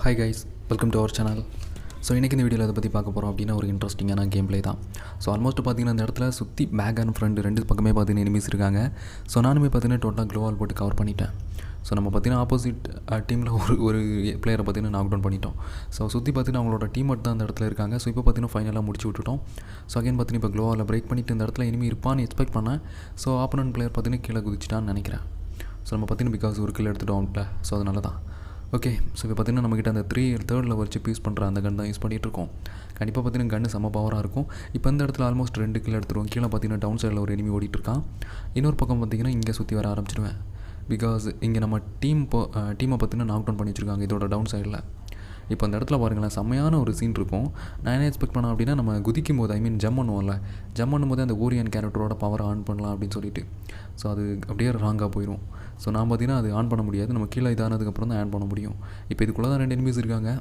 Hi guys, welcome to our channel. So இன்றைக்கி இந்த வீடியோவில் அதை பற்றி பார்க்க போகிறோம் அப்படின்னா ஒரு இன்ட்ரெஸ்டிங்கான கேம் ப்ளே தான். ஸோ ஆல்மோஸ்ட் பார்த்திங்கன்னா அந்த இடத்துல சுற்றி பேக் அண்ட் ஃப்ரண்ட் ரெண்டு பக்கமே பார்த்திங்கன்னா எனிமீஸ் இருக்காங்க. ஸோ நானுமே பார்த்திங்கன்னா டோட்டலாக க்ளோவால் போட்டு கவர் பண்ணிட்டேன். ஸோ நம்ம பார்த்திங்கன்னா ஆப்போசிட் டீமில் ஒரு பிளேயரை பார்த்திங்கன்னா நாக் டவுன் பண்ணிட்டோம். ஸோ சுற்றி பார்த்திங்கன்னா அவங்களோட டீம் மட்டும் தான் அந்த இடத்துல இருக்காங்க. ஸோ இப்போ பார்த்திங்கன்னா ஃபைனலாக முடிச்சு விட்டுட்டோம். ஸோ அகைன் பார்த்திங்கன்னா இப்போ க்ளோவால் பிரேக் பண்ணிவிட்டு இந்த இடத்துல எனிமி இருப்பான்னு எக்ஸ்பெக்ட் பண்ணேன். ஸோ ஆப்போனன்ட் பிளேயர் பார்த்திங்கன்னா கீழே குதிச்சிட்டான்னு நினைக்கிறேன். ஸோ நம்ம பார்த்திங்கன்னா பிகாஸ் ஒரு கில் எடுத்துட்டோம்ல, ஸோ அதனால தான். ஓகே, ஸோ இப்போ பார்த்திங்கன்னா நம்மக்கிட்ட அந்த தேர்ட் லெவல் சிப் யூஸ் பண்ணுற அந்த கன் தான் யூஸ் பண்ணிகிட்ருக்கோம். கண்டிப்பாக பார்த்திங்கன்னா கன்று செம்ம பவராக இருக்கும். இப்போ இந்த இடத்துல ஆல்மோஸ்ட் 2 கில் எடுத்துருவோம். கீழே பார்த்திங்கன்னா டவுன் சைடில் ஒரு எனிமி ஓடிட்டுருக்கான். இன்னொரு பக்கம் பார்த்திங்கன்னா இங்கே சுற்றி வர ஆரம்பிச்சிடுவேன். பிகாஸ் இங்கே நம்ம டீமை பார்த்திங்கன்னா நாக் டவுன் பண்ணி வச்சுருக்காங்க இதோட டவுன் சைடில். இப்போ அந்த இடத்துல பாருங்களேன், செம்மையான ஒரு சீன் இருக்கும். நான் என்ன எக்ஸ்பெக்ட் பண்ணேன் அப்படின்னா, நம்ம குதிக்கும் போது ஜம்ப் பண்ணுவோம்ல, ஜம்ப் பண்ணும்போது அந்த ஓரியன் கேரக்டரோட பவரை ஆன் பண்ணலாம் அப்படின்னு சொல்லிட்டு. ஸோ அது அப்படியே ராங்காக போயிடும். ஸோ நான் பார்த்திங்கன்னா அது ஆன் பண்ண முடியாது. நம்ம கீழே இதானதுக்கப்புறம் தான் ஆன் பண்ண முடியும். இப்போ இதுக்குள்ளே தான் 2 எனிமீஸ் இருக்காங்க.